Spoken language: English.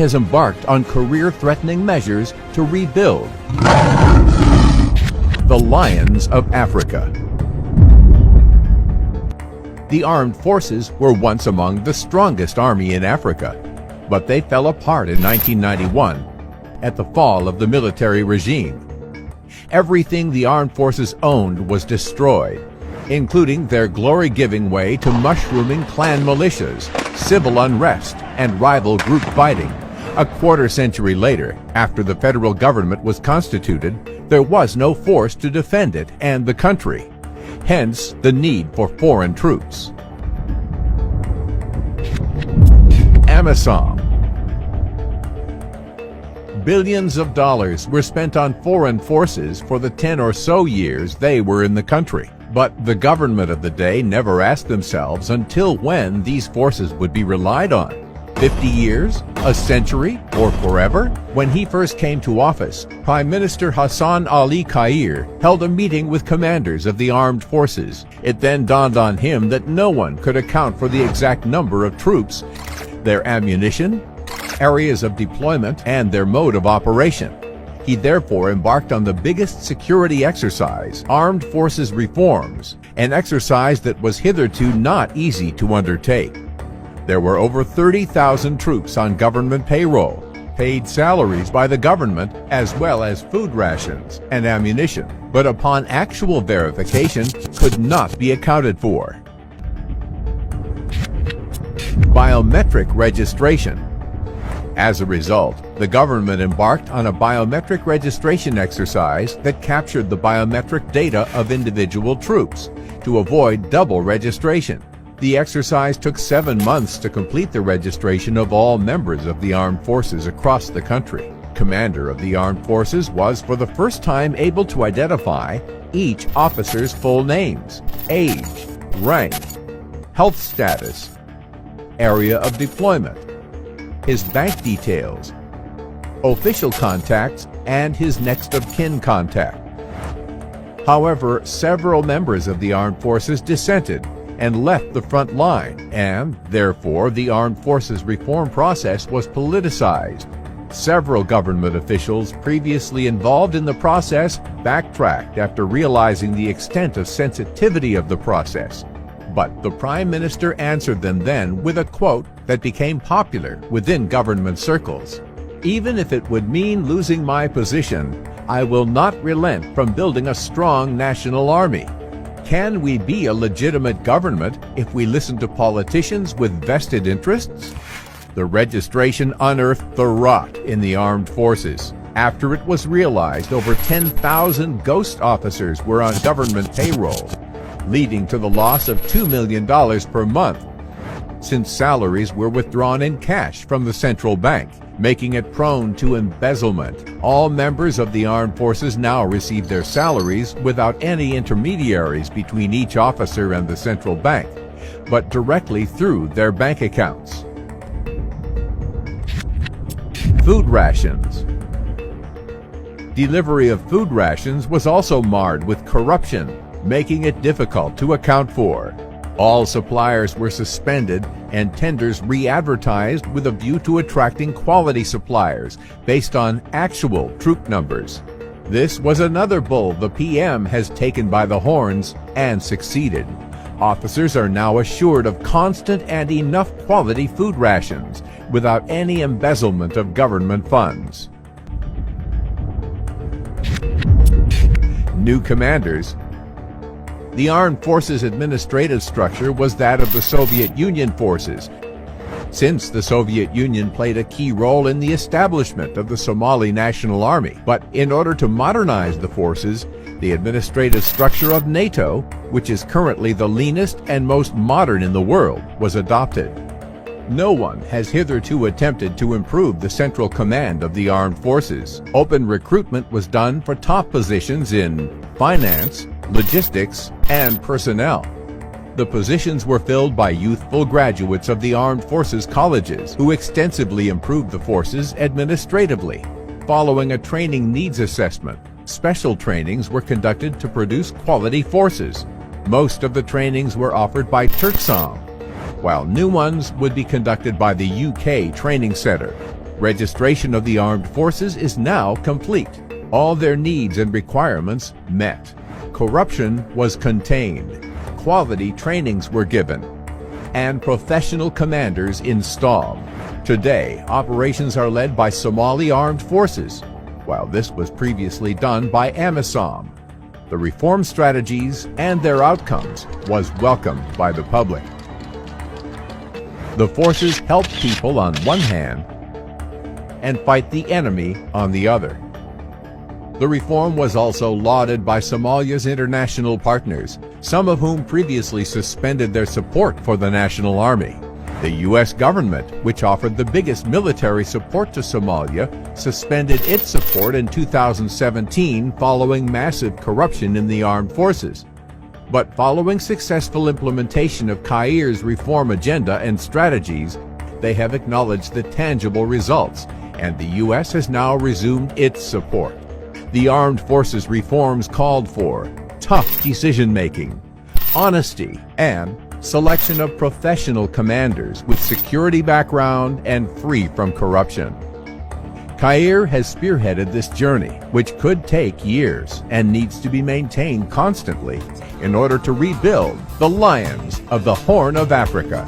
has embarked on career-threatening measures to rebuild the Lions of Africa. The armed forces were once among the strongest army in Africa, but they fell apart in 1991 at the fall of the military regime. Everything the armed forces owned was destroyed, including their glory-giving way to mushrooming clan militias, civil unrest, and rival group fighting. A quarter century later, after the federal government was constituted, there was no force to defend it and the country. Hence, the need for foreign troops. AMISOM. Billions of dollars were spent on foreign forces for the 10 or so years they were in the country. But the government of the day never asked themselves until when these forces would be relied on. 50 years? A century? Or forever? When he first came to office, Prime Minister Hassan Ali Khayre held a meeting with commanders of the armed forces. It then dawned on him that no one could account for the exact number of troops, their ammunition, areas of deployment, and their mode of operation. He therefore embarked on the biggest security exercise, Armed Forces Reforms, an exercise that was hitherto not easy to undertake. There were over 30,000 troops on government payroll, paid salaries by the government, as well as food rations and ammunition, but upon actual verification could not be accounted for. Biometric registration. As a result, the government embarked on a biometric registration exercise that captured the biometric data of individual troops to avoid double registration. The exercise took 7 months to complete the registration of all members of the armed forces across the country. Commander of the armed forces was for the first time able to identify each officer's full names, age, rank, health status, area of deployment, his bank details, official contacts, and his next of kin contact. However, several members of the armed forces dissented and left the front line, and therefore the armed forces reform process was politicized. Several government officials previously involved in the process backtracked after realizing the extent of sensitivity of the process. But the Prime Minister answered them then with a quote that became popular within government circles. "Even if it would mean losing my position, I will not relent from building a strong national army. Can we be a legitimate government if we listen to politicians with vested interests?" The registration unearthed the rot in the armed forces. After it was realized over 10,000 ghost officers were on government payroll, leading to the loss of $2 million per month, since salaries were withdrawn in cash from the central bank, making it prone to embezzlement. All members of the armed forces now receive their salaries without any intermediaries between each officer and the central bank, but directly through their bank accounts. Food rations. Delivery of food rations was also marred with corruption, making it difficult to account for. All suppliers were suspended and tenders re-advertised with a view to attracting quality suppliers based on actual troop numbers. This was another bull the PM has taken by the horns and succeeded. Officers are now assured of constant and enough quality food rations without any embezzlement of government funds. New commanders. The Armed Forces administrative structure was that of the Soviet Union forces, since the Soviet Union played a key role in the establishment of the Somali National Army. But in order to modernize the forces, the administrative structure of NATO, which is currently the leanest and most modern in the world, was adopted. No one has hitherto attempted to improve the central command of the armed forces. Open recruitment was done for top positions in finance, logistics, and personnel. The positions were filled by youthful graduates of the armed forces colleges who extensively improved the forces administratively. Following a training needs assessment, special trainings were conducted to produce quality forces. Most of the trainings were offered by Turksom, while new ones would be conducted by the UK Training Centre. Registration of the armed forces is now complete. All their needs and requirements met. Corruption was contained. Quality trainings were given. And professional commanders installed. Today, operations are led by Somali Armed Forces, while this was previously done by AMISOM. The reform strategies and their outcomes was welcomed by the public. The forces help people on one hand and fight the enemy on the other. The reform was also lauded by Somalia's international partners, some of whom previously suspended their support for the National Army. The U.S. government, which offered the biggest military support to Somalia, suspended its support in 2017 following massive corruption in the armed forces. But following successful implementation of Khayre's reform agenda and strategies, they have acknowledged the tangible results, and the U.S. has now resumed its support. The armed forces reforms called for tough decision-making, honesty, and selection of professional commanders with security background and free from corruption. Khayre has spearheaded this journey, which could take years and needs to be maintained constantly in order to rebuild the lions of the Horn of Africa.